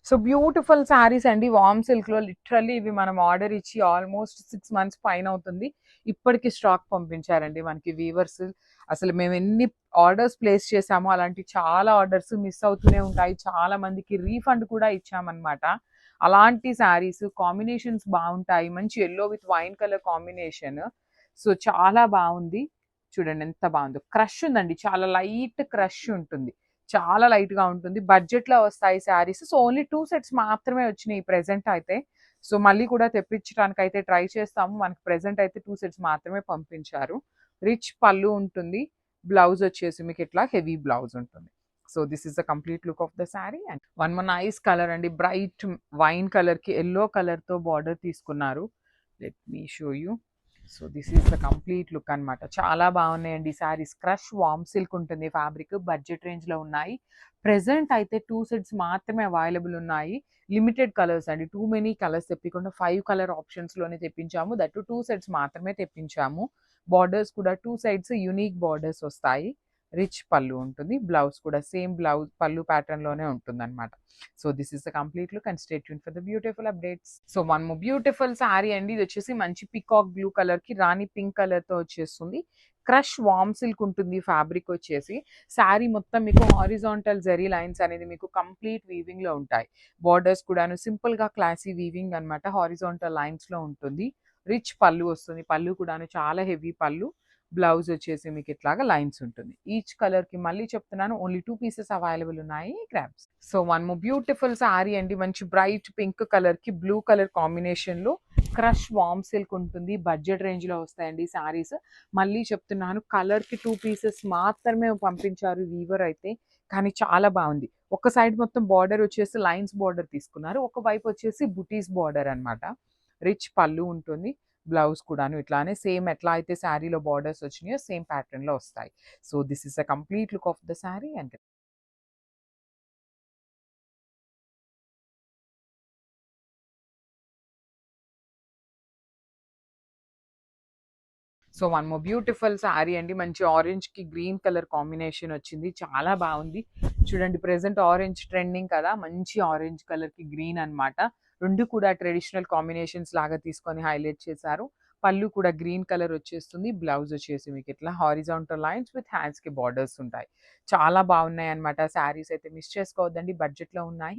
So beautiful saris అండి వామ్ సిల్క్‌లో literally ఇవి మనం ఆర్డర్ ఇచ్చి ఆల్మోస్ట్ 6 మంత్స్ పైన అవుతుంది. ఇప్పటికి స్టాక్ పంపించారండి మనకి వీవర్స్. అసలు మేము ఎన్ని ఆర్డర్స్ ప్లేస్ చేసామో అలాంటి చాలా ఆర్డర్స్ మిస్ అవుతూనే ఉంటాయి. చాలా మందికి రీఫండ్ కూడా ఇచ్చామన్నమాట. అలాంటి శారీస్ కాంబినేషన్స్ బావుంటాయి. మంచి yellow with wine colour combination. So చాలా బావుంది. చూడండి ఎంత బావుందో. క్రష్ ఉందండి. చాలా లైట్ క్రష్ ఉంటుంది. చాలా లైట్‌గా ఉంటుంది. బడ్జెట్‌లో వస్తాయి శారీస్. సో, ఓన్లీ 2 సెట్స్ మాత్రమే వచ్చినాయి ప్రెజెంట్ అయితే. సో, మళ్ళీ కూడా తెప్పించడానికైతే ట్రై చేస్తాము. మనకి ప్రెజెంట్ అయితే 2 సెట్స్ మాత్రమే పంపించారు. రిచ్ పల్లు ఉంటుంది. బ్లౌజ్ వచ్చేసి మీకు ఇట్లా హెవీ బ్లౌజ్ ఉంటుంది. So, this is the complete look of the sari and one more nice colour అండి. బ్రైట్ వైన్ కలర్‌కి యెల్లో కలర్‌తో బార్డర్ తీసుకున్నారు. Let me show you. So this is the complete look అన్నమాట. చాలా బాగున్నాయండి శారీస్. క్రష్ వామ్ సిల్క్ ఉంటుంది fabric. Budget రేంజ్‌లో ఉన్నాయి. ప్రెజెంట్ అయితే 2 సెట్స్ మాత్రమే అవైలబుల్ ఉన్నాయి. లిమిటెడ్ కలర్స్ అండి. టూ మెనీ కలర్స్ తెప్పియకుండా 5 కలర్ ఆప్షన్స్‌లోనే తెప్పించాము. దట్ 2 సెట్స్ మాత్రమే తెప్పించాము. బార్డర్స్ కూడా 2 సైడ్స్ యూనిక్ బార్డర్స్ వస్తాయి. రిచ్ పల్లు ఉంటుంది. బ్లౌజ్ కూడా సేమ్ బ్లౌజ్ పల్లు ప్యాటర్న్‌లోనే ఉంటుందన్నమాట. So this is the complete look and stay tuned for the beautiful updates. So one more beautiful sari అండి. ఇది వచ్చేసి మంచి పీకాక్ బ్లూ కలర్ కి రాణి పింక్ కలర్ తో వచ్చేస్తుంది. క్రష్ వామ్ సిల్క్ ఉంటుంది ఫ్యాబ్రిక్ వచ్చేసి. శారీ మొత్తం మీకు హారిజాంటల్ జెరీ లైన్స్ అనేది మీకు కంప్లీట్ వీవింగ్ లో ఉంటాయి. బార్డర్స్ కూడాను సింపుల్ గా క్లాసీ వీవింగ్ అన్నమాట. హారిజాంటల్ లైన్స్ లో ఉంటుంది. రిచ్ పళ్ళు వస్తుంది. పళ్ళు కూడాను చాలా హెవీ పళ్ళు. బ్లౌజ్ వచ్చేసి మీకు ఇట్లాగా లైన్స్ ఉంటుంది. ఈచ్ కలర్ కి మళ్ళీ చెప్తున్నాను ఓన్లీ 2 పీసెస్ అవైలబుల్ ఉన్నాయి. Grabs. So one more beautiful sari అండి. మంచి బ్రైట్ పింక్ కలర్ కి బ్లూ కలర్ కాంబినేషన్ లో క్రష్ వామ్ సిల్క్ ఉంటుంది. బడ్జెట్ రేంజ్ లో వస్తాయండి శారీస్. మళ్ళీ చెప్తున్నాను కలర్ కి 2 పీసెస్ మాత్రమే పంపించారు వీవర్ అయితే. కానీ చాలా బాగుంది. ఒక సైడ్ మొత్తం బార్డర్ వచ్చేసి లైన్స్ బార్డర్ తీసుకున్నారు. ఒక వైపు వచ్చేసి బుటీస్ బార్డర్ అన్నమాట. రిచ్ పళ్ళు ఉంటుంది. బ్లౌజ్ కూడాను ఇట్లానే సేమ్ ఎట్లా అయితే శారీలో బార్డర్స్ వచ్చినాయో సేమ్ ప్యాటర్న్ లో వస్తాయి. So this is the complete look of the sari and so one more beautiful sari అండి. మంచి ఆరెంజ్ కి గ్రీన్ కలర్ కాంబినేషన్ వచ్చింది. చాలా బాగుంది. చూడండి ప్రెసెంట్ ఆరెంజ్ ట్రెండింగ్ కదా. మంచి ఆరెంజ్ కలర్ కి గ్రీన్ అన్నమాట. రెండు కూడా ట్రెడిషనల్ కాంబినేషన్స్ లాగా తీసుకొని హైలైట్ చేశారు. పళ్ళు కూడా గ్రీన్ కలర్ వచ్చేస్తుంది. బ్లౌజ్ వచ్చేసి మీకు ఇట్లా హారిజాంటల్ లైన్స్ విత్ హ్యాండ్స్ కి బార్డర్స్ ఉంటాయి. చాలా బాగున్నాయి అన్నమాట. శారీస్ అయితే మిస్ చేసుకోవద్దండి. బడ్జెట్ లో ఉన్నాయి.